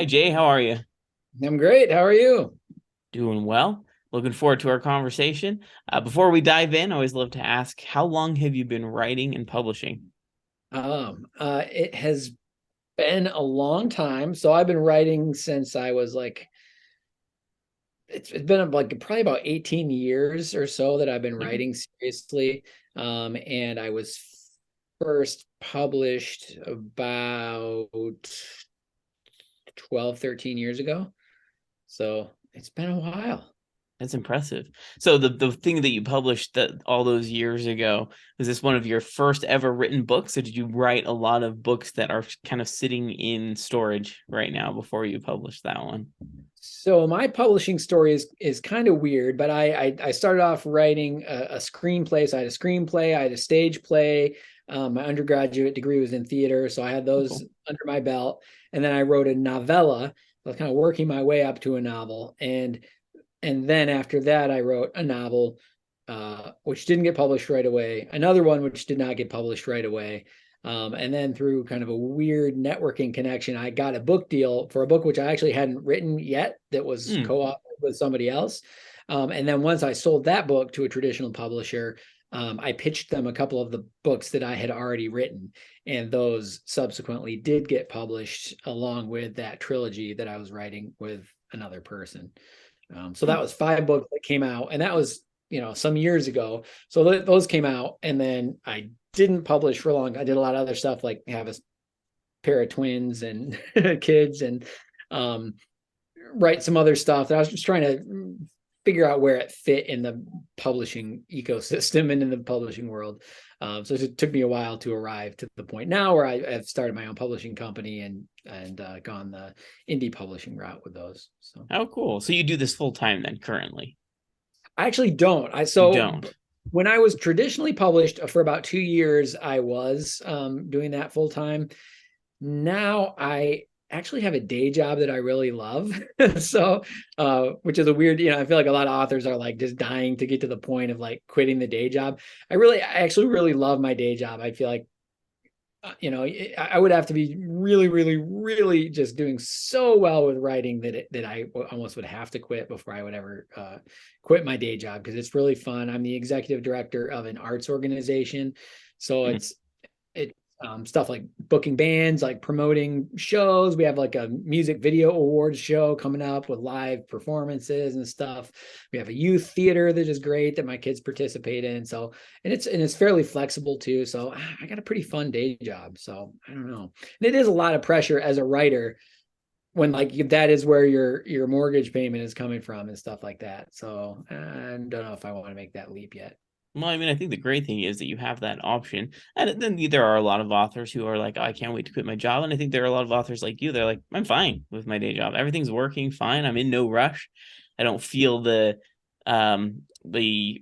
Jay, how are you? I'm great. How are you? Doing well. Looking forward to our conversation. Before we dive in, I always love to ask, how long have you been writing and publishing? It has been a long time. So I've been writing since I was like, it's been like probably about 18 years or so that I've been Okay. writing seriously. And I was first published about 12, 13 years ago. So it's been a while. That's impressive. So the thing that you published that all those years ago, was this one of your first ever written books, or did you write a lot of books that are kind of sitting in storage right now before you published that one? So my publishing story is kind of weird, but I started off writing a screenplay. So I had a screenplay, I had a stage play. My undergraduate degree was in theater, so I had Oh, those cool. under my belt. And then I wrote a novella. I was kind of working my way up to a novel, and then after that, I wrote a novel, which didn't get published right away. Another one which did not get published right away. And then through kind of a weird networking connection, I got a book deal for a book which I actually hadn't written yet that was Hmm. co-authored with somebody else. And then once I sold that book to a traditional publisher, I pitched them a couple of the books that I had already written, and those subsequently did get published along with that trilogy that I was writing with another person. So Hmm. that was 5 books that came out, and that was some years ago. So those came out, and then I didn't publish for long. I did a lot of other stuff, like have a pair of twins and kids, and um, write some other stuff that I was just trying to figure out where it fit in the publishing ecosystem and in the publishing world. So it took me a while to arrive to the point now where have started my own publishing company and gone the indie publishing route with those. So Oh, cool. So you do this full time then currently? I actually don't. I You so don't. when I was traditionally published for about 2 years, I was doing that full time. Now I actually have a day job that I really love. So, which is a weird, I feel like a lot of authors are like just dying to get to the point of like quitting the day job. I actually really love my day job. I feel like I would have to be really, really, really just doing so well with writing that I almost would have to quit before I would ever quit my day job, because it's really fun. I'm the executive director of an arts organization, so Hmm. it's stuff like booking bands, like promoting shows. We have like a music video awards show coming up with live performances and stuff. We have a youth theater that is great that my kids participate in. So, and it's fairly flexible too. So I got a pretty fun day job. So I don't know. And it is a lot of pressure as a writer when like that is where your mortgage payment is coming from and stuff like that. So I don't know if I want to make that leap yet. Well, I mean, I think the great thing is that you have that option. And then there are a lot of authors who are like, oh, I can't wait to quit my job. And I think there are a lot of authors like you. They're like, I'm fine with my day job. Everything's working fine. I'm in no rush. I don't feel the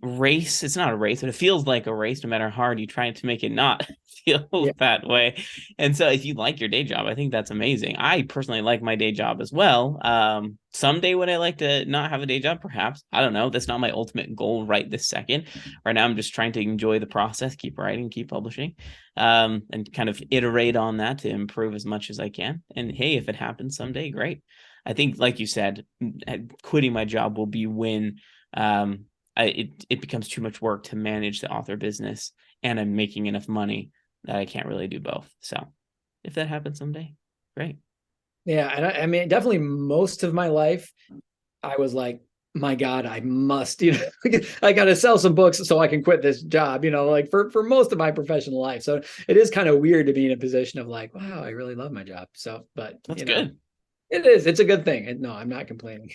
race. It's not a race, but it feels like a race no matter how hard you try to make it not feel Yeah. that way. And so if you like your day job, I think that's amazing. I personally like my day job as well. Someday would I like to not have a day job? Perhaps. I don't know. That's not my ultimate goal right this second. Right now I'm just trying to enjoy the process, keep writing, keep publishing, and kind of iterate on that to improve as much as I can. And hey, if it happens someday, great. I think, like you said, quitting my job will be when it becomes too much work to manage the author business, and I'm making enough money that I can't really do both. So if that happens someday, great. Yeah, and I mean, definitely most of my life, I was like, my God, I must, I got to sell some books so I can quit this job, like for most of my professional life. So it is kind of weird to be in a position of like, wow, I really love my job. So, but That's good. it is, it's a good thing. And no, I'm not complaining.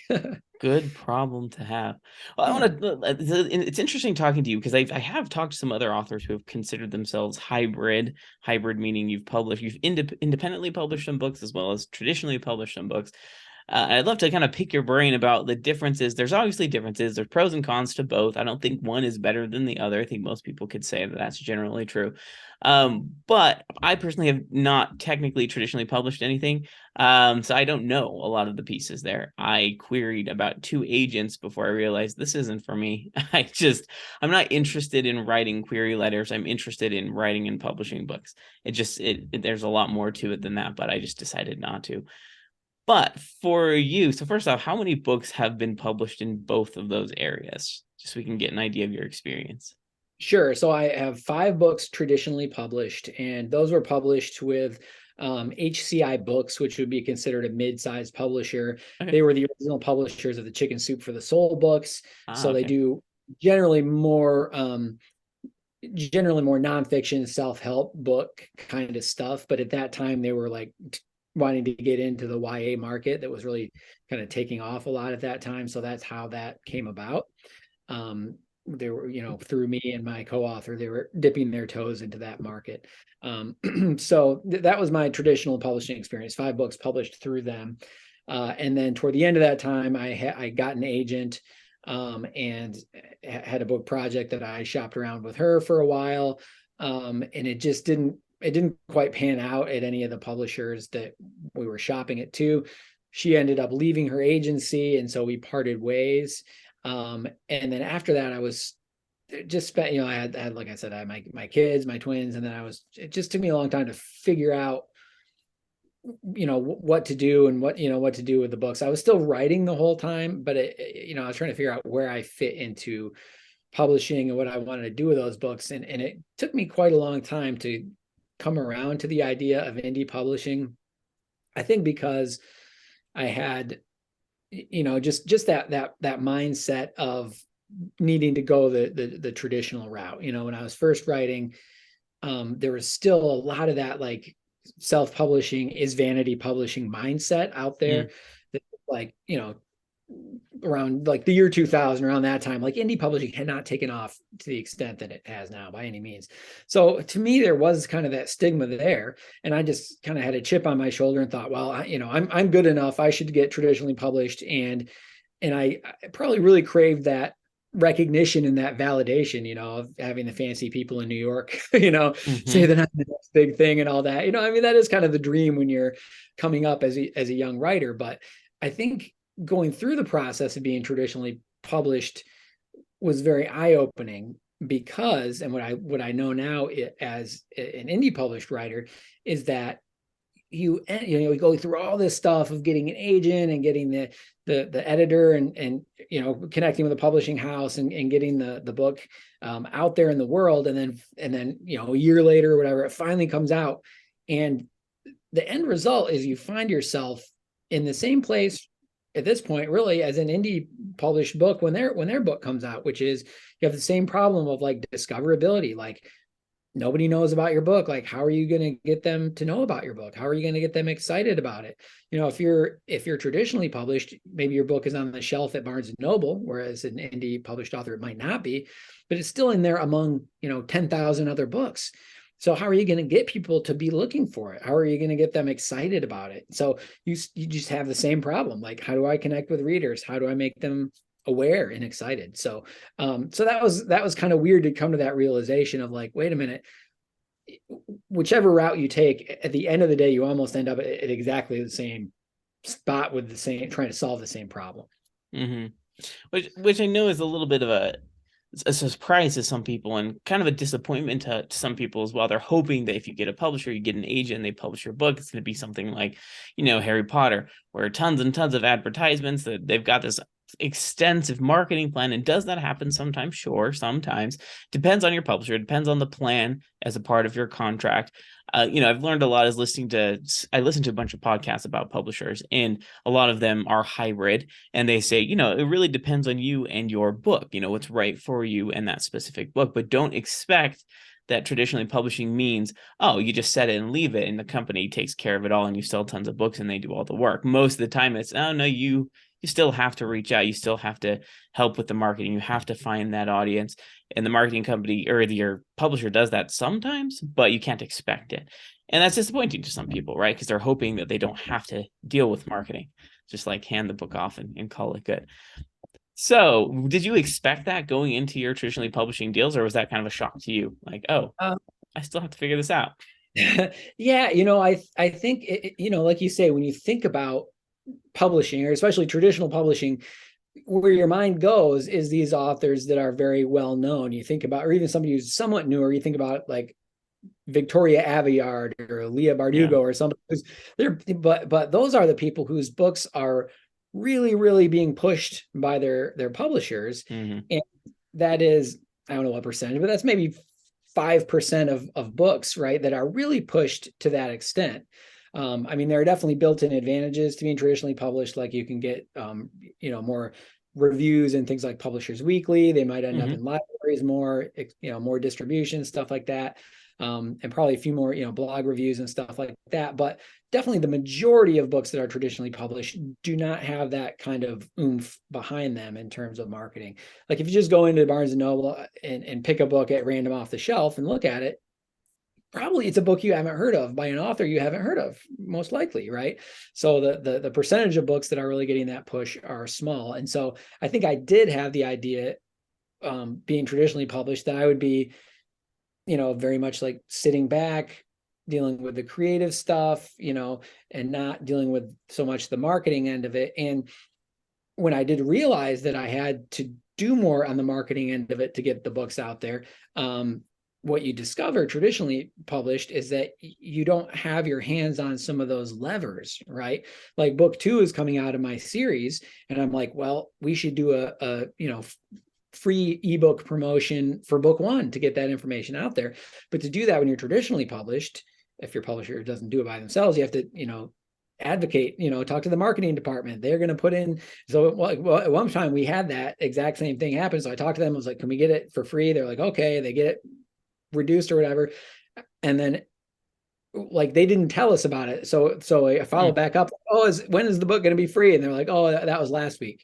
Good problem to have. Well, I Yeah. want to. It's interesting talking to you because I have talked to some other authors who have considered themselves hybrid. Hybrid meaning you've independently published some books as well as traditionally published some books. I'd love to kind of pick your brain about the differences. There's obviously differences. There's pros and cons to both. I don't think one is better than the other. I think most people could say that that's generally true. But I personally have not technically traditionally published anything. So I don't know a lot of the pieces there. I queried about two agents before I realized this isn't for me. I'm not interested in writing query letters. I'm interested in writing and publishing books. There's a lot more to it than that, but I just decided not to. But for you, so first off, how many books have been published in both of those areas? Just so we can get an idea of your experience. Sure. So I have 5 books traditionally published, and those were published with HCI Books, which would be considered a mid-sized publisher. Okay. They were the original publishers of the Chicken Soup for the Soul books. Ah, So they okay. do generally more generally more nonfiction, self-help book kind of stuff. But at that time, they were like wanting to get into the YA market that was really kind of taking off a lot at that time. So that's how that came about. They were, through me and my co-author, they were dipping their toes into that market. So that was my traditional publishing experience. 5 books published through them, and then toward the end of that time, I got an agent, and had a book project that I shopped around with her for a while, and it didn't quite pan out at any of the publishers that we were shopping it to. She ended up leaving her agency, and so we parted ways. And then after that, I was just spent, I had, like I said, I had my kids, my twins, and then it just took me a long time to figure out, what to do and what to do with the books. I was still writing the whole time, but I was trying to figure out where I fit into publishing and what I wanted to do with those books. And it took me quite a long time to come around to the idea of indie publishing. I think because I had, just that mindset of needing to go the traditional route. When I was first writing, there was still a lot of that, like, self-publishing is vanity publishing mindset out there, Mm. that, like, around like the year 2000, around that time, like, indie publishing had not taken off to the extent that it has now by any means. So to me, there was kind of that stigma there, and I just kind of had a chip on my shoulder and thought, well, I'm good enough, I should get traditionally published. And I probably really craved that recognition and that validation, of having the fancy people in New York, say Hmm. that I'm the next big thing and all that. I mean, that is kind of the dream when you're coming up as a young writer. But I think going through the process of being traditionally published was very eye-opening, because, and what I know now as an indie published writer, is that you go through all this stuff of getting an agent and getting the editor, and connecting with a publishing house, and getting the book out there in the world, and then a year later or whatever, it finally comes out, and the end result is you find yourself in the same place at this point, really, as an indie published book when their book comes out, which is, you have the same problem of, like, discoverability. Like, nobody knows about your book. Like, how are you going to get them to know about your book? How are you going to get them excited about it? If you're traditionally published, maybe your book is on the shelf at Barnes and Noble, whereas an indie published author, it might not be, but it's still in there among 10,000 other books. So how are you going to get people to be looking for it? How are you going to get them excited about it? So you just have the same problem. Like, how do I connect with readers? How do I make them aware and excited? So that was kind of weird to come to that realization of, like, wait a minute, whichever route you take, at the end of the day, you almost end up at exactly the same spot with the same, trying to solve the same problem. Hmm. Which I know is a little bit of a surprise to some people and kind of a disappointment to some people as well. They're hoping that if you get a publisher, you get an agent, and they publish your book, it's going to be something like, Harry Potter, where tons and tons of advertisements, that they've got this extensive marketing plan. And does that happen sometimes? Sure, sometimes. Depends on your publisher. It depends on the plan as a part of your contract. I've learned a lot as I listen to a bunch of podcasts about publishers, and a lot of them are hybrid, and they say, it really depends on you and your book, what's right for you and that specific book. But don't expect that traditionally publishing means, oh, you just set it and leave it, and the company takes care of it all, and you sell tons of books and they do all the work. Most of the time it's, oh no, you still have to reach out, you still have to help with the marketing, you have to find that audience, and the marketing company or your publisher does that sometimes, but you can't expect it. And that's disappointing to some people, right? Because they're hoping that they don't have to deal with marketing, just like hand the book off and call it good. So, did you expect that going into your traditionally publishing deals, or was that kind of a shock to you? Like, oh, Uh, I still have to figure this out. yeah, I think like you say, when you think about publishing, or especially traditional publishing, where your mind goes is these authors that are very well known. You think about, or even somebody who's somewhat newer, you think about, like, Victoria Aveyard or Leah Yeah. Bardugo or something who's they're but those are the people whose books are really, really being pushed by their publishers. Hmm. And that is, I don't know what percentage, but that's maybe 5% of books, right, that are really pushed to that extent. I mean, there are definitely built-in advantages to being traditionally published, like you can get more reviews and things like Publishers Weekly. They might end up in Hmm. libraries more, more distribution, stuff like that. And probably a few more, blog reviews and stuff like that. But definitely the majority of books that are traditionally published do not have that kind of oomph behind them in terms of marketing. Like if you just go into Barnes and Noble and pick a book at random off the shelf and look at it, probably it's a book you haven't heard of by an author you haven't heard of, most likely, right? So the percentage of books that are really getting that push are small. And so I think I did have the idea, being traditionally published, that I would be, very much like sitting back, dealing with the creative stuff, and not dealing with so much the marketing end of it. And when I did realize that I had to do more on the marketing end of it to get the books out there, what you discover traditionally published is that you don't have your hands on some of those levers, right? Like book 2 is coming out of my series, and I'm like, well, we should do a free ebook promotion for book 1 to get that information out there. But to do that when you're traditionally published, if your publisher doesn't do it by themselves, you have to, advocate, talk to the marketing department. They're going to put in. So well, at one time we had that exact same thing happen. So I talked to them. I was like, can we get it for free? They're like, okay. They get it reduced or whatever. And then like they didn't tell us about it. So I followed back up. Oh, when is the book going to be free? And they're like, oh, that was last week.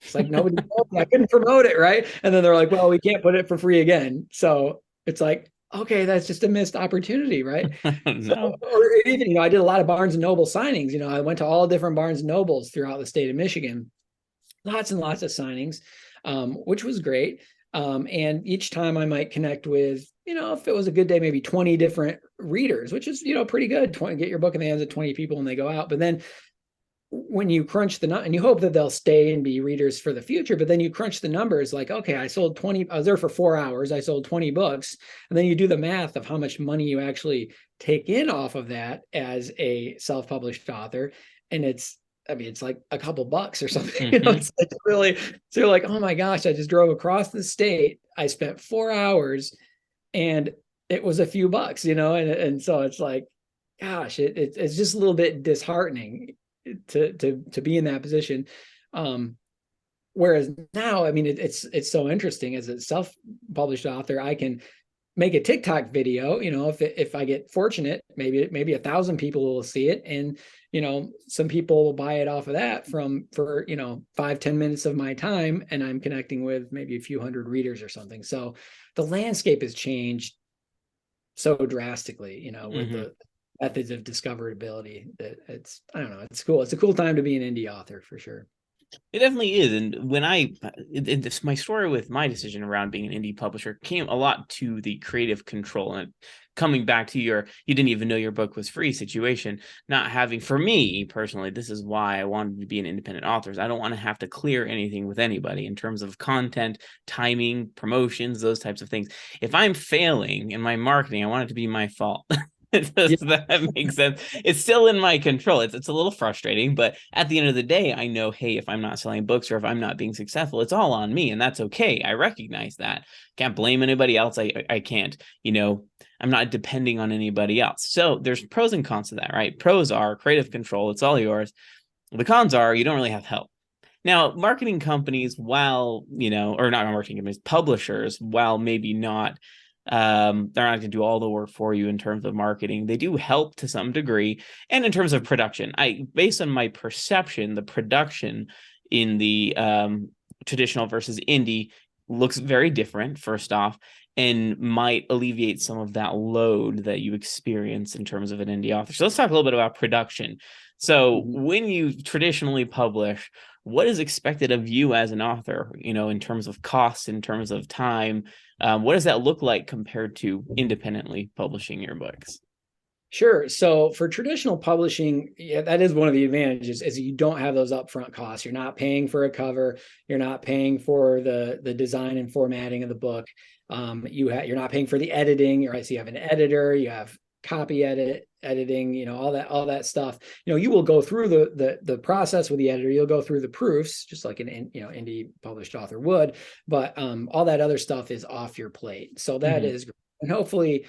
It's like nobody told me. I couldn't promote it, right? And then they're like, well, we can't put it for free again. So it's like, okay, that's just a missed opportunity, right? So, No. or even, I did a lot of Barnes and Noble signings. I went to all different Barnes and Nobles throughout the state of Michigan, lots and lots of signings, which was great. And each time I might connect with, if it was a good day, maybe 20 different readers, which is, pretty good. 20, get your book in the hands of 20 people and they go out. But then when you crunch the and you hope that they'll stay and be readers for the future, but then you crunch the numbers like, okay, I sold 20, I was there for 4 hours, I sold 20 books. And then you do the math of how much money you actually take in off of that as a self-published author. And it's like a couple bucks or something. Hmm. It's like really, so you're like, oh my gosh, I just drove across the state. I spent 4 hours and it was a few bucks, and so it's like, gosh, it's just a little bit disheartening to be in that position. Whereas now, I mean, it's so interesting as a self-published author. I can make a TikTok video, if I get fortunate, maybe 1,000 people will see it, and some people will buy it off of that for 5-10 minutes of my time, and I'm connecting with maybe a few hundred readers or something. So the landscape has changed so drastically, with Hmm. the methods of discoverability, that I don't know, it's cool. It's a cool time to be an indie author for sure. It definitely is. And when my story with my decision around being an indie publisher came a lot to the creative control and coming back to you didn't even know your book was free situation. Not having, for me personally, this is why I wanted to be an independent author. I don't want to have to clear anything with anybody in terms of content, timing, promotions, those types of things. If I'm failing in my marketing, I want it to be my fault. Does Yeah. that make sense? It's still in my control. It's a little frustrating, but at the end of the day, I know, hey, if I'm not selling books or if I'm not being successful, it's all on me, and that's okay. I recognize that. Can't blame anybody else. I can't. I'm not depending on anybody else. So there's pros and cons to that, right? Pros are creative control. It's all yours. The cons are you don't really have help. Now, marketing companies, while, or not marketing companies, publishers, while maybe not, they're not going to do all the work for you in terms of marketing. They do help to some degree. And in terms of production, based on my perception, the production in the traditional versus indie looks very different, first off, and might alleviate some of that load that you experience in terms of an indie author. So let's talk a little bit about production. So Mhm. when you traditionally publish, what is expected of you as an author, in terms of costs, in terms of time? What does that look like compared to independently publishing your books? Sure. So for traditional publishing, yeah, that is one of the advantages is you don't have those upfront costs. You're not paying for a cover. You're not paying for the design and formatting of the book. You're not paying for the editing. Right. So you have an editor, you have editing, all that stuff. You will go through the process with the editor. You'll go through the proofs, just like an indie published author would. But all that other stuff is off your plate. So that Mm-hmm. is, and hopefully.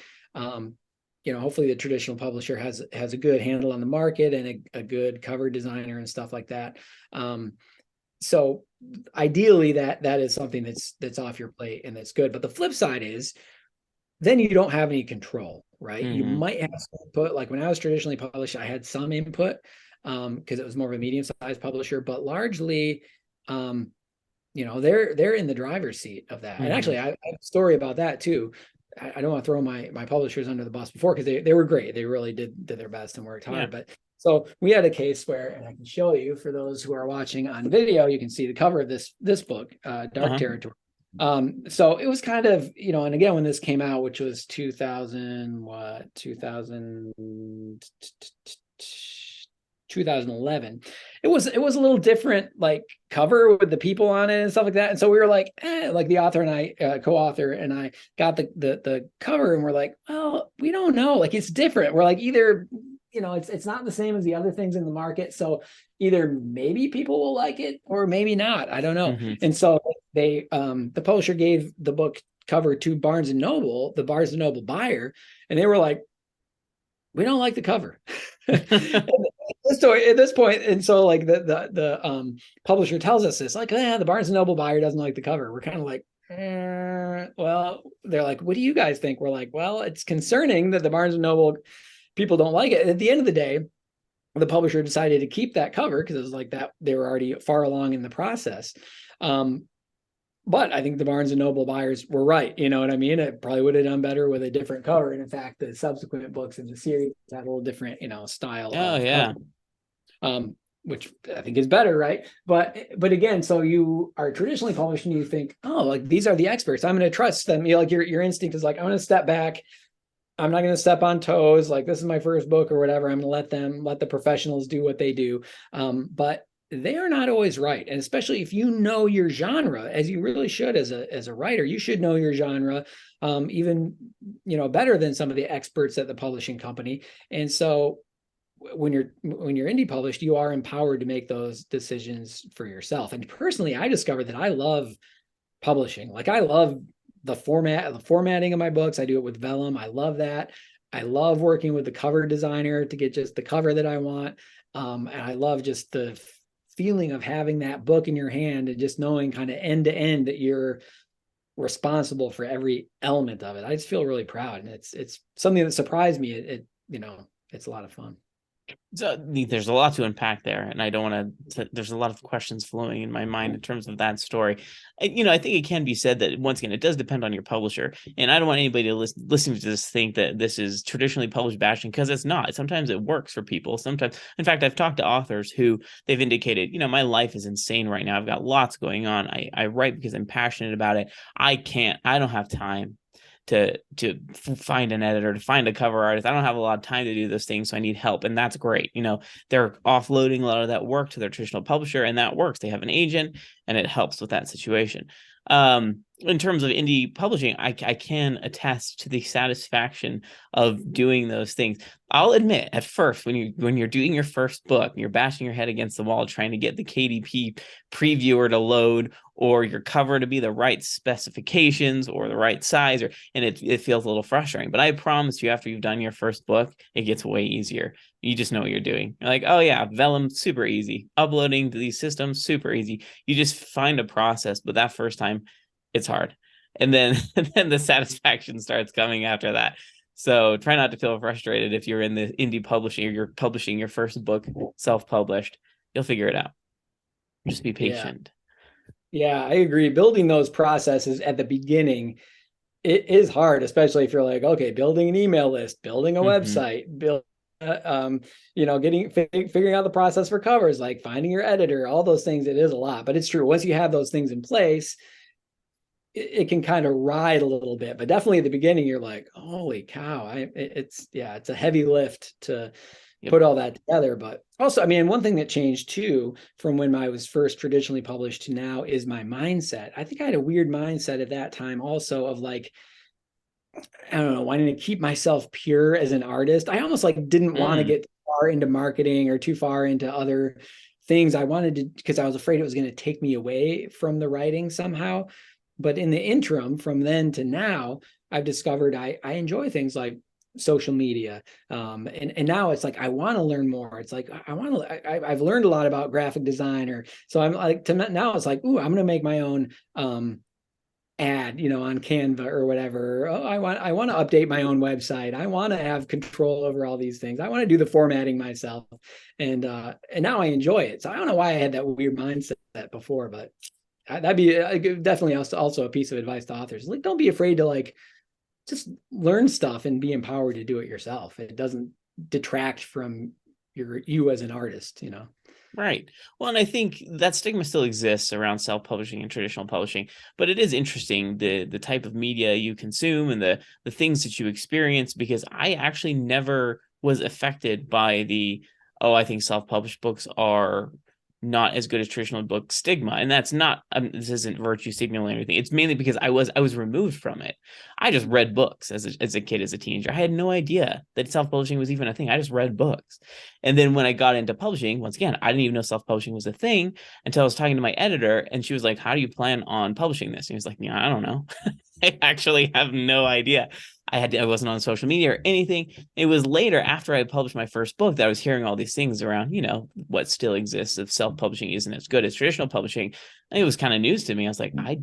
Hopefully the traditional publisher has a good handle on the market and a good cover designer and stuff like that. So ideally that is something that's off your plate and that's good. But the flip side is then you don't have any control, right? You Mm-hmm. might have some input. Like when I was traditionally published, I had some input because it was more of a medium-sized publisher, but largely they're in the driver's seat of that. And Mm-hmm. actually, I have a story about that too. I don't want to throw my publishers under the bus before because they were great. They really did their best and worked Yeah. hard. But so we had a case where, and I can show you for those who are watching on video, you can see the cover of this book, Dark Uh-huh. Territory. So it was kind of, and again, when this came out, which was 2000, what, 2011, it was a little different, like cover with the people on it and stuff like that. And so we were like, like the author and I, co-author and I got the cover and we're like, well, we don't know. Like it's different. We're like, either, it's not the same as the other things in the market. So either maybe people will like it or maybe not. I don't know. Mm-hmm. And so the publisher gave the book cover to Barnes and Noble, the Barnes and Noble buyer, and they were like, we don't like the cover. So at this point, and so like the publisher tells us this, like, the Barnes and Noble buyer doesn't like the cover. We're kind of like, well, they're like, what do you guys think? We're like, well, it's concerning that the Barnes and Noble people don't like it. At the end of the day, the publisher decided to keep that cover because it was like that they were already far along in the process. But I think the Barnes and Noble buyers were right. You know what I mean? It probably would have done better with a different cover. And in fact, the subsequent books in the series had a little different, style Oh of cover, yeah. which I think is better, right? But again, so you are traditionally published and you think, oh, like these are the experts. I'm going to trust them. Like your instinct is like, I'm going to step back. I'm not going to step on toes. Like this is my first book or whatever. I'm going to let the professionals do what they do. But they are not always right. And especially if you know your genre, as you really should as a writer, you should know your genre, even, better than some of the experts at the publishing company. And so when you're indie published, you are empowered to make those decisions for yourself. And personally, I discovered that I love publishing. Like I love the formatting of my books. I do it with vellum. I love that. I love working with the cover designer to get just the cover that I want. And I love just the feeling of having that book in your hand and just knowing kind of end to end that you're responsible for every element of it. I just feel really proud, and it's something that surprised me. It's a lot of fun. So there's a lot to unpack there, and I don't want to. There's a lot of questions flowing in my mind in terms of that story. I think it can be said that once again, it does depend on your publisher, and I don't want anybody to listen to this think that this is traditionally published bashing because it's not. Sometimes it works for people. Sometimes, in fact, I've talked to authors who they've indicated, my life is insane right now. I've got lots going on. I write because I'm passionate about it. I don't have time to find an editor, to find a cover artist. I don't have a lot of time to do those things, so I need help, and that's great. They're offloading a lot of that work to their traditional publisher, and that works. They have an agent, and it helps with that situation. In terms of indie publishing, I can attest to the satisfaction of doing those things. I'll admit, at first, when you're doing your first book, you're bashing your head against the wall trying to get the KDP previewer to load or your cover to be the right specifications or the right size, and it feels a little frustrating. But I promise you, after you've done your first book, it gets way easier. You just know what you're doing. You're like, oh yeah, vellum, super easy. Uploading to these systems, super easy. You just find a process, but that first time, it's hard. And then, and then the satisfaction starts coming after that. So try not to feel frustrated if you're in the indie publishing or you're publishing your first book self-published. You'll figure it out. Just be Yeah. patient. Yeah, I agree. Building those processes at the beginning, it is hard, especially if you're like, okay, building an email list, building a Mm-hmm. website, figuring out the process for covers, like finding your editor, all those things. It is a lot, but it's true. Once you have those things in place, it can kind of ride a little bit, but definitely at the beginning, you're like, holy cow. It's a heavy lift to Yep. put all that together. But also, I mean, one thing that changed too from when I was first traditionally published to now is my mindset. I think I had a weird mindset at that time also of like, I don't know, wanting to keep myself pure as an artist. I almost like didn't want to Mm, get far into marketing or too far into other things. I wanted to, because I was afraid it was going to take me away from the writing somehow. But in the interim, from then to now, I've discovered I enjoy things like social media. And now it's like, I want to learn more. It's like, I want to, I've learned a lot about graphic design, or so I'm like, to now it's like, ooh, I'm going to make my own, ad, on Canva or whatever. Oh, I want to update my own website. I want to have control over all these things. I want to do the formatting myself. And now I enjoy it. So I don't know why I had that weird mindset before, but that'd be definitely also a piece of advice to authors. Like, don't be afraid to like just learn stuff and be empowered to do it yourself. It doesn't detract from you as an artist. right. Well, and I think that stigma still exists around self-publishing and traditional publishing, but it is interesting the type of media you consume and the things that you experience, because I actually never was affected by the, oh, I think self-published books are not as good as traditional book stigma. And that's not, this isn't virtue signaling or anything. It's mainly because I was removed from it. I just read books as a kid, as a teenager. I had no idea that self-publishing was even a thing. I just read books. And then when I got into publishing, once again, I didn't even know self-publishing was a thing until I was talking to my editor, and she was like, how do you plan on publishing this? And he was like, yeah, I don't know. I actually have no idea. I wasn't on social media or anything. It was later, after I published my first book, that I was hearing all these things around, what still exists of self-publishing isn't as good as traditional publishing. And it was kind of news to me. I was like, I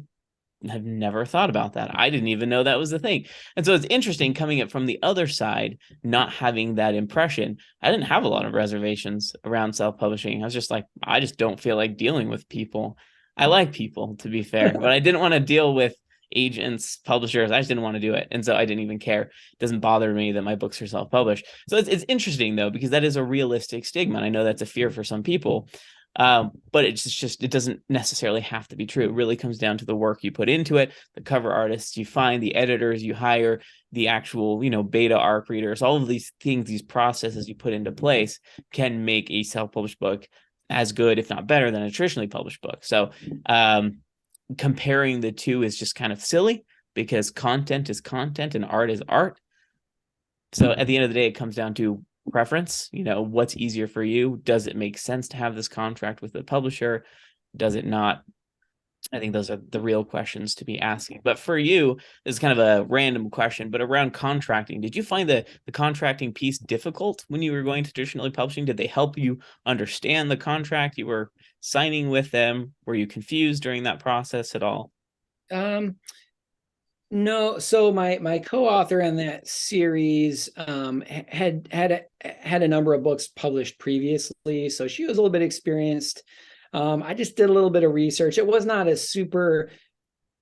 have never thought about that. I didn't even know that was the thing. And so it's interesting coming up from the other side, not having that impression. I didn't have a lot of reservations around self-publishing. I was just like, I just don't feel like dealing with people. I like people, to be fair, but I didn't want to deal with agents, publishers. I just didn't want to do it. And so I didn't even care. It doesn't bother me that my books are self-published. So it's interesting though, because that is a realistic stigma. And I know that's a fear for some people. But it's just, it doesn't necessarily have to be true. It really comes down to the work you put into it, the cover artists you find, the editors you hire, the actual, beta arc readers, all of these things, these processes you put into place can make a self-published book as good, if not better, than a traditionally published book. So comparing the two is just kind of silly, because content is content and art is art. So at the end of the day, it comes down to preference. What's easier for you? Does it make sense to have this contract with the publisher? Does it not? I think those are the real questions to be asking. But for you, this is kind of a random question, but around contracting, did you find the contracting piece difficult when you were going to traditionally publishing? Did they help you understand the contract you were signing with them? Were you confused during that process at all? Um, No, so my co-author on that series had a number of books published previously, so she was a little bit experienced. I just did a little bit of research. It was not a super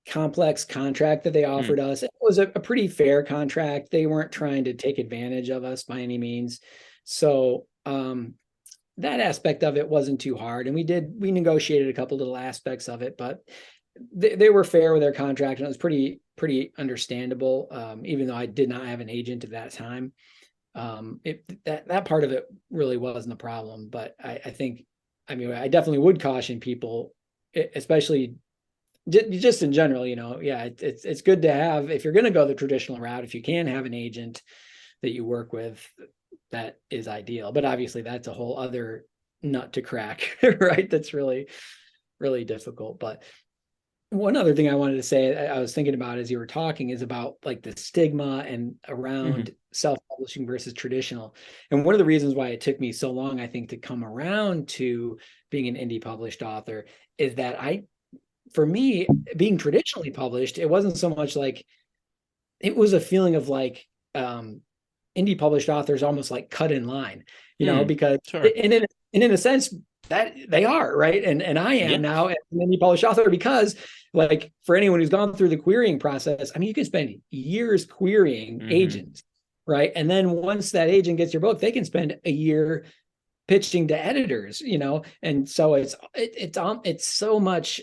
complex contract that they offered us. It was a pretty fair contract. They weren't trying to take advantage of us by any means. So that aspect of it wasn't too hard, and we negotiated a couple little aspects of it, but they were fair with their contract, and it was pretty understandable. Even though I did not have an agent at that time, that part of it really wasn't a problem. But I think, I mean, I definitely would caution people, especially just in general. Yeah, it's good to have, if you're going to go the traditional route, if you can have an agent that you work with, that is ideal. But obviously, that's a whole other nut to crack, right? That's really really difficult. But one other thing I wanted to say, I was thinking about as you were talking, is about like the stigma and Mm-hmm. around self-publishing versus traditional. And one of the reasons why it took me so long, I think, to come around to being an indie published author is that for me, being traditionally published, it wasn't so much like, it was a feeling of like, indie published authors almost like cut in line, because Sure. in a sense that they are, right. And I am Yeah. now an indie published author because, like, for anyone who's gone through the querying process, I mean, you can spend years querying Mm-hmm. agents, right? And then once that agent gets your book, they can spend a year pitching to editors, and so it's so much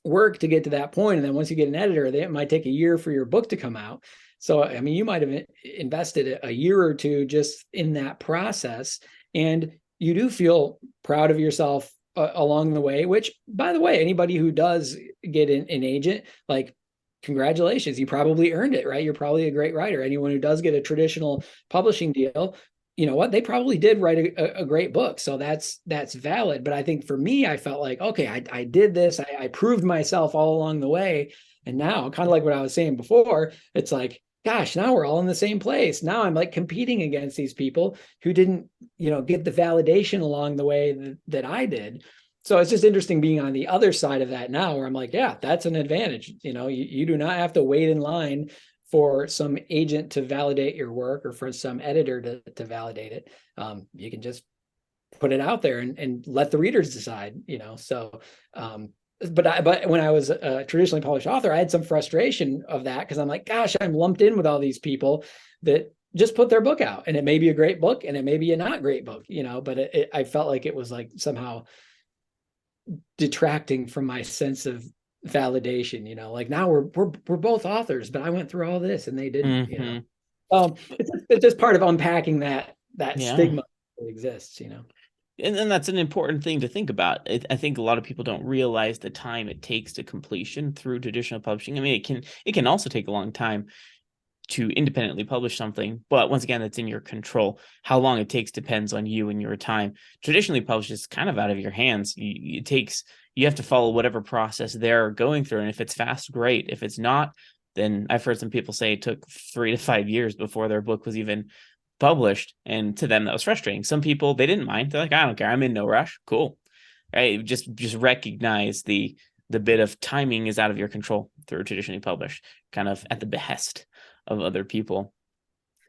work to get to that point. And then once you get an editor, it might take a year for your book to come out. So, I mean, you might have invested a year or two just in that process. And you do feel proud of yourself along the way, which, by the way, anybody who does get an agent, like, congratulations, you probably earned it, right? You're probably a great writer. Anyone who does get a traditional publishing deal, you know what, they probably did write a great book, so that's valid. But I think for me, I felt like, okay, I did this, I proved myself all along the way. And now, kind of like what I was saying before, it's like, gosh, now we're all in the same place. Now I'm like competing against these people who didn't, get the validation along the way that I did. So it's just interesting being on the other side of that now, where I'm like, yeah, that's an advantage. You do not have to wait in line for some agent to validate your work, or for some editor to validate it. You can just put it out there and let the readers decide. So but when I was a traditionally published author, I had some frustration of that, because I'm like, gosh, I'm lumped in with all these people that just put their book out, and it may be a great book and it may be a not great book, but I felt like it was like somehow detracting from my sense of validation. Like, now we're both authors, but I went through all this and they didn't. Mm-hmm. It's just part of unpacking that Yeah. stigma that exists. And that's an important thing to think about. I think a lot of people don't realize the time it takes to completion through traditional publishing. I mean, it can also take a long time to independently publish something, but once again, it's in your control. How long it takes depends on you and your time. Traditionally published is kind of out of your hands. You have to follow whatever process they're going through, and if it's fast, great. If it's not, then I've heard some people say it took 3 to 5 years before their book was even published, and to them that was frustrating. Some people, they didn't mind. They're like, I don't care, I'm in no rush, cool. Right? Just recognize the bit of timing is out of your control through traditionally published, kind of at the behest of other people.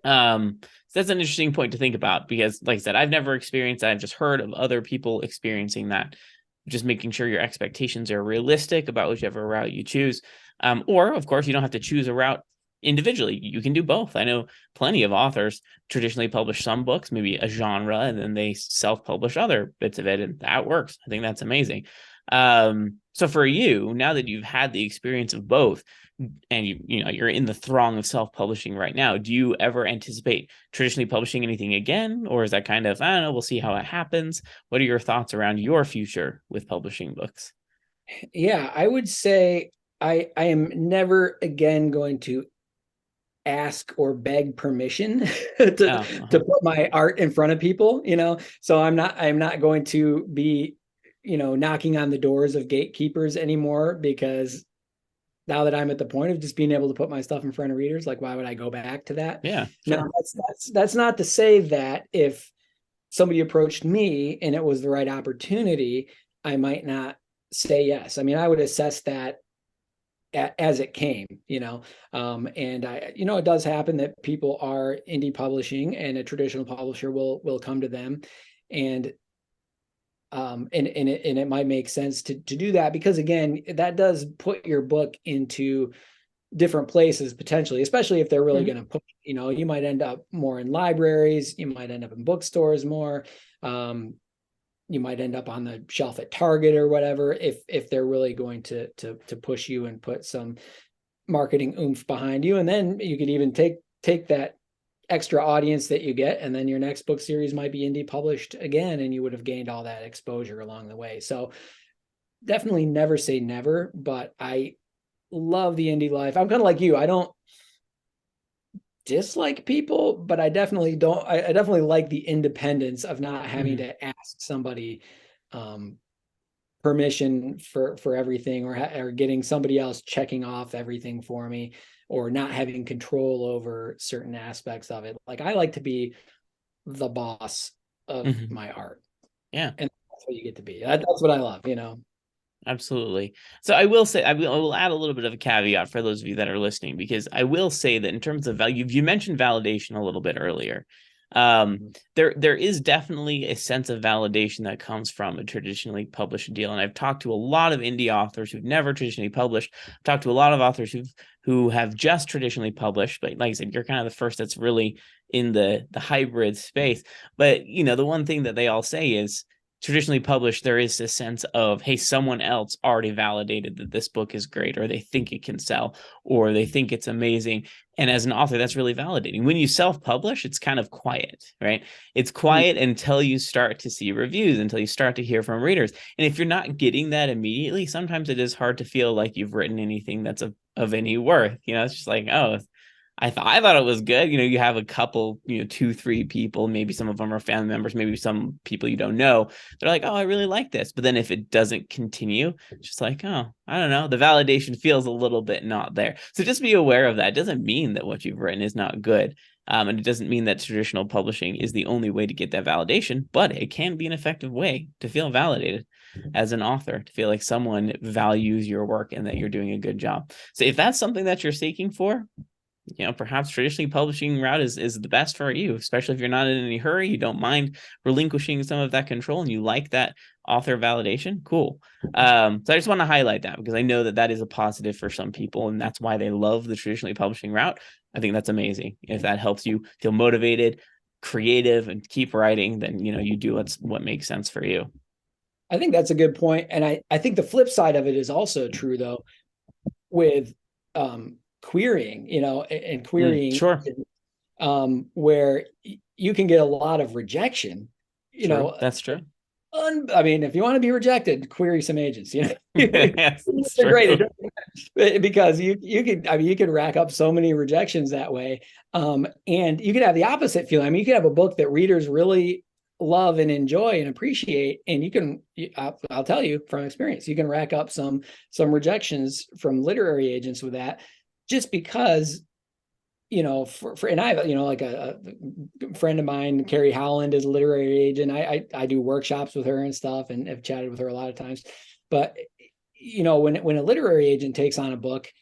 So that's an interesting point to think about, because like I said, I've never experienced, I've just heard of other people experiencing that. Just making sure your expectations are realistic about whichever route you choose. Or of course, you don't have to choose a route individually. You can do both. I know plenty of authors traditionally publish some books, maybe a genre, and then they self-publish other bits of it, and that works. I think that's amazing. So for you, now that you've had the experience of both, and you're in the throng of self-publishing right now, do you ever anticipate traditionally publishing anything again, or is that kind of, I don't know, we'll see how it happens? What are your thoughts around your future with publishing books? Yeah, I would say I am never again going to ask or beg permission Oh, to put my art in front of people. So I'm not going to be knocking on the doors of gatekeepers anymore, because now that I'm at the point of just being able to put my stuff in front of readers, like, why would I go back to that? yeah, Now, sure. that's not to say that if somebody approached me and it was the right opportunity, I might not say yes. I mean, I would assess that as it came. And it does happen that people are indie publishing, and a traditional publisher will come to them, and it might make sense to do that, because again, that does put your book into different places potentially, especially if they're really Mhm. going to put, you might end up more in libraries, you might end up in bookstores more. You might end up on the shelf at Target or whatever, if they're really going to push you and put some marketing oomph behind you. And then you could even take that extra audience that you get, and then your next book series might be indie published again, and you would have gained all that exposure along the way. So definitely never say never, but I love the indie life. I'm kind of like you. I don't dislike people, but I definitely don't. I definitely like the independence of not having Mhm. to ask somebody um, permission for everything, or getting somebody else checking off everything for me, or not having control over certain aspects of it. Like, I like to be the boss of Mhm. my art, Yeah. and that's what you get to be. That's what I love. Absolutely. So I will say, I will add a little bit of a caveat for those of you that are listening, because I will say that in terms of value, you mentioned validation a little bit earlier. Mhm. There is definitely a sense of validation that comes from a traditionally published deal. And I've talked to a lot of indie authors who've never traditionally published. I've talked to a lot of authors who have just traditionally published, but like I said, you're kind of the first that's really in the hybrid space. But the one thing that they all say is, traditionally published, there is this sense of, hey, someone else already validated that this book is great, or they think it can sell, or they think it's amazing. And as an author, that's really validating. When you self-publish, it's kind of quiet, right? It's quiet until you start to see reviews, until you start to hear from readers. And if you're not getting that immediately, sometimes it is hard to feel like you've written anything that's of any worth. It's just like, oh, I thought it was good. You have a couple, 2, 3 people, maybe some of them are family members, maybe some people you don't know. They're like, oh, I really like this. But then if it doesn't continue, it's just like, oh, I don't know. The validation feels a little bit not there. So just be aware of that. It doesn't mean that what you've written is not good. And it doesn't mean that traditional publishing is the only way to get that validation, but it can be an effective way to feel validated as an author, to feel like someone values your work and that you're doing a good job. So if that's something that you're seeking for, perhaps traditionally publishing route is the best for you, especially if you're not in any hurry, you don't mind relinquishing some of that control, and you like that author validation. Cool. So I just want to highlight that because I know that is a positive for some people, and that's why they love the traditionally publishing route. I think that's amazing. If that helps you feel motivated, creative, and keep writing, then you do what makes sense for you. I think that's a good point. And I think the flip side of it is also true, though, with querying, and querying, sure. Where you can get a lot of rejection, that's true. I mean, if you want to be rejected, query some agents, Yes, they're great because you can rack up so many rejections that way. And you could have the opposite feeling. I mean, you could have a book that readers really love and enjoy and appreciate, and I'll tell you from experience, you can rack up some rejections from literary agents with that, just because and I have like a friend of mine, Carrie Howland, is a literary agent. I do workshops with her and stuff, and have chatted with her a lot of times. But when a literary agent takes on a book,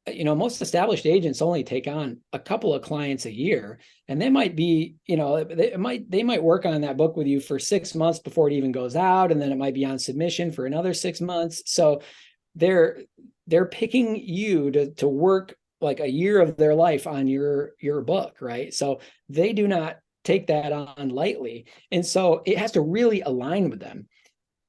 most established agents only take on a couple of clients a year, and they might be, they might work on that book with you for 6 months before it even goes out, and then it might be on submission for another 6 months. So they're picking you to work like a year of their life on your book, right? So they do not take that on lightly, and so it has to really align with them.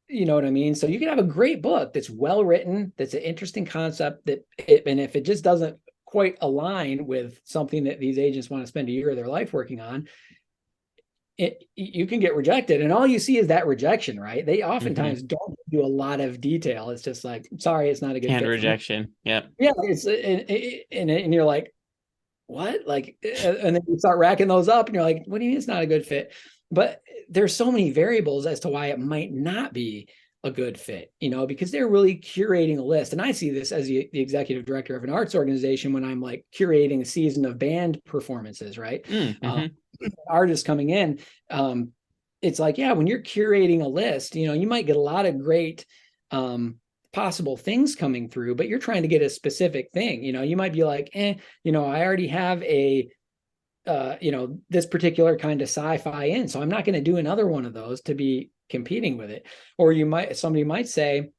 You know what I mean? So you can have a great book that's well written, that's an interesting concept, and if it just doesn't quite align with something that these agents want to spend a year of their life working on, you can get rejected, and all you see is that rejection, right? They oftentimes don't do a lot of detail. It's just like, sorry, it's not a good fit. Rejection. Yep. Yeah. And you're like, what? Like, and then you start racking those up, and you're like, what do you mean it's not a good fit? But there's so many variables as to why it might not be a good fit, because they're really curating a list. And I see this as the executive director of an arts organization when I'm like curating a season of band performances, right? Artists coming in, it's like, yeah, when you're curating a list, you might get a lot of great possible things coming through, but you're trying to get a specific thing. You might be like, I already have a this particular kind of sci-fi in, so I'm not going to do another one of those to be competing with it. Or somebody might say,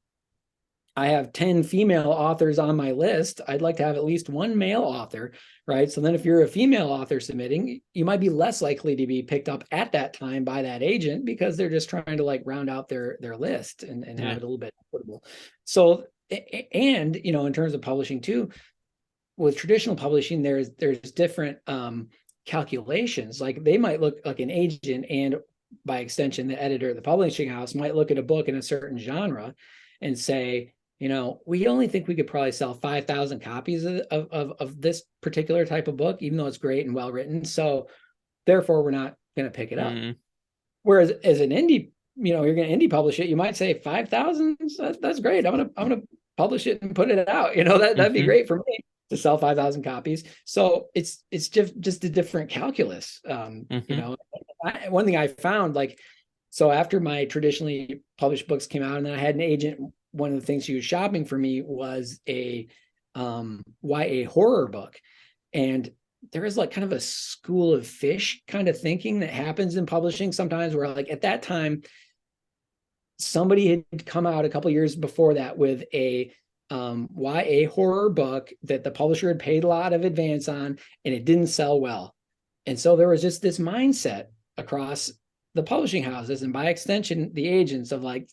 I have 10 female authors on my list. I'd like to have at least one male author, right? So then if you're a female author submitting, you might be less likely to be picked up at that time by that agent, because they're just trying to like round out their list and have it a little bit equitable. So, and, in terms of publishing too, with traditional publishing, there's different calculations. Like they might look like an agent, and by extension, the editor of the publishing house might look at a book in a certain genre and say, we only think we could probably sell 5,000 copies of this particular type of book, even though it's great and well written. So therefore, we're not going to pick it up. Whereas as an indie, you're going to indie publish it, you might say 5,000. That's great. I'm going to publish it and put it out. That'd be great for me to sell 5,000 copies. So it's just a different calculus. One thing I found, like, so after my traditionally published books came out, and then I had an agent, one of the things she was shopping for me was a YA horror book. And there is like kind of a school of fish kind of thinking that happens in publishing sometimes, where like at that time, somebody had come out a couple years before that with a YA horror book that the publisher had paid a lot of advance on, and it didn't sell well. And so there was just this mindset across the publishing houses and by extension the agents of like,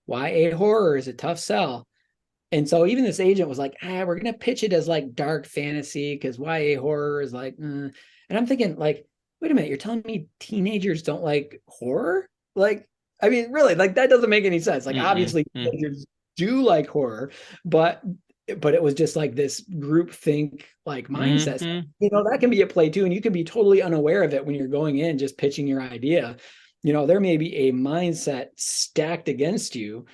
YA horror is a tough sell. And so even this agent was like, we're gonna pitch it as like dark fantasy because YA horror is like, and I'm thinking like, wait a minute, you're telling me teenagers don't like horror? Like, I mean, really, like that doesn't make any sense. Like, Mm-mm. obviously, teenagers do like horror, but it was just like this group think like mindset. Mm-hmm. That can be at play too, and you can be totally unaware of it when you're going in just pitching your idea. There may be a mindset stacked against you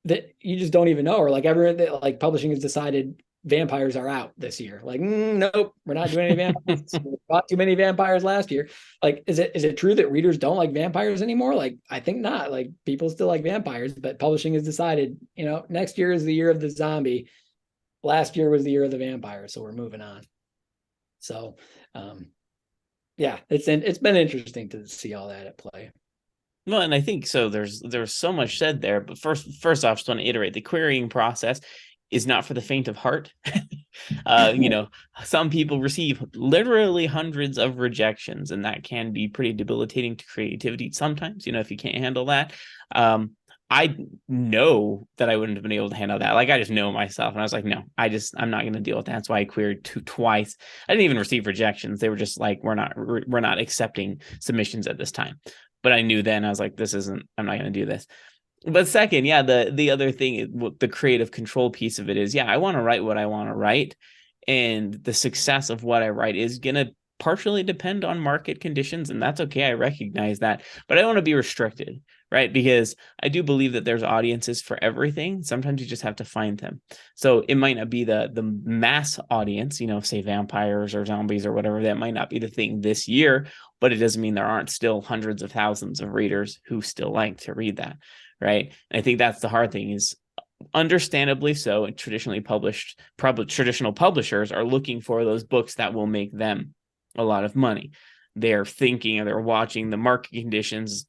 that you just don't even know, or like everyone that like publishing has decided vampires are out this year. Like, nope, we're not doing any vampires. We bought too many vampires last year. Like, is it true that readers don't like vampires anymore? Like, I think not. Like, people still like vampires, but publishing has decided, next year is the year of the zombie. Last year was the year of the vampire, so we're moving on. So, yeah, it's been interesting to see all that at play. Well, and I think so. There's so much said there, but first off, just want to iterate the querying process is not for the faint of heart. Some people receive literally hundreds of rejections, and that can be pretty debilitating to creativity sometimes. If you can't handle that. I know that I wouldn't have been able to handle that. Like, I just know myself. And I was like, no, I'm not going to deal with that. That's why I queried twice. I didn't even receive rejections. They were just like, we're not accepting submissions at this time. But I knew then, I was like, I'm not going to do this. But second, yeah, the other thing, the creative control piece of it is, yeah, I want to write what I want to write. And the success of what I write is going to partially depend on market conditions. And that's okay. I recognize that. But I don't want to be restricted, right? Because I do believe that there's audiences for everything. Sometimes you just have to find them. So it might not be the mass audience, say vampires or zombies or whatever. That might not be the thing this year, but it doesn't mean there aren't still hundreds of thousands of readers who still like to read that, right? And I think that's the hard thing is, understandably so, and traditional publishers are looking for those books that will make them a lot of money. They're thinking or they're watching the market conditions.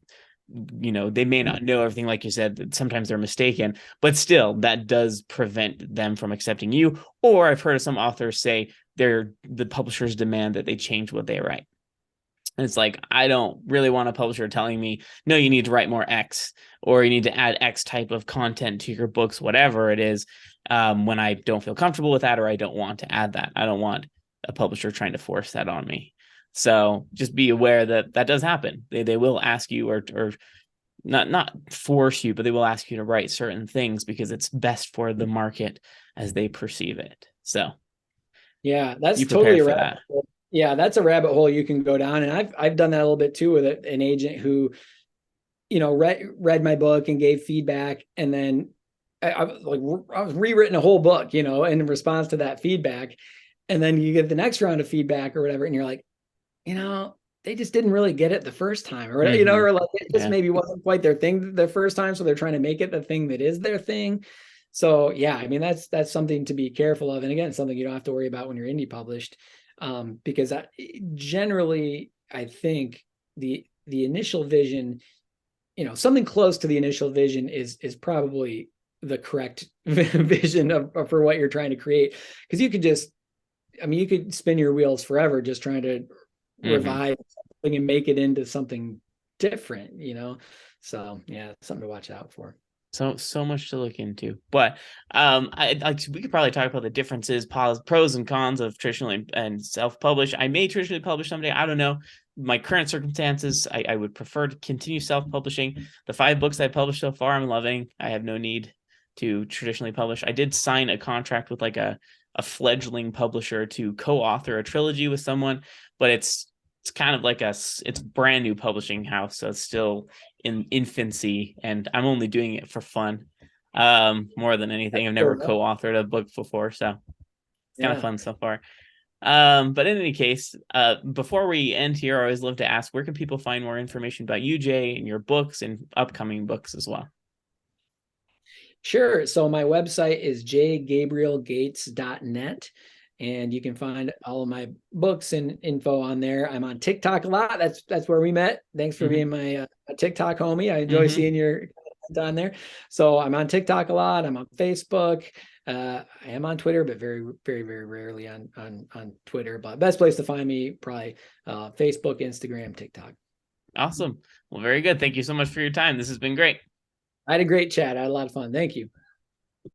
They may not know everything, like you said, that sometimes they're mistaken, but still that does prevent them from accepting you. Or I've heard of some authors say the publishers demand that they change what they write. And it's like, I don't really want a publisher telling me, no, you need to write more X, or you need to add X type of content to your books, whatever it is, when I don't feel comfortable with that, or I don't want to add that. I don't want a publisher trying to force that on me. So just be aware that does happen. They will ask you, or not force you, but they will ask you to write certain things because it's best for the market as they perceive it. So yeah, that's you totally prepared a for rabbit that. hole. Yeah, that's a rabbit hole you can go down. And I've done that a little bit too with an agent who, read my book and gave feedback. And then I was rewritten a whole book, in response to that feedback. And then you get the next round of feedback or whatever, and you're like, they just didn't really get it the first time, or or like it just maybe wasn't quite their thing the first time, so they're trying to make it the thing that is their thing. So yeah, I mean that's something to be careful of, and again, something you don't have to worry about when you're indie published, because generally I think the initial vision, something close to the initial vision is probably the correct vision for what you're trying to create, because you could spin your wheels forever just trying to revive something and make it into something different, So yeah, something to watch out for. So much to look into, but we could probably talk about the differences, pros and cons of traditional and self-publish. I may traditionally publish someday. I don't know. My current circumstances, I would prefer to continue self-publishing. The 5 books I published so far, I'm loving. I have no need to traditionally publish. I did sign a contract with like a fledgling publisher to co-author a trilogy with someone, but it's kind of like it's brand new publishing house, so it's still in infancy, and I'm only doing it for fun, more than anything. I've never co-authored a book before, so it's kind of fun so far. But in any case, before we end here, I always love to ask, where can people find more information about you, Jay, and your books and upcoming books as well? Sure. So my website is jgabrielgates.net, and you can find all of my books and info on there. I'm on TikTok a lot. That's where we met. Thanks for being my TikTok homie. I enjoy seeing your content on there. So I'm on TikTok a lot. I'm on Facebook. I am on Twitter, but very, very, very rarely on Twitter. But best place to find me, probably Facebook, Instagram, TikTok. Awesome. Well, very good. Thank you so much for your time. This has been great. I had a great chat. I had a lot of fun. Thank you.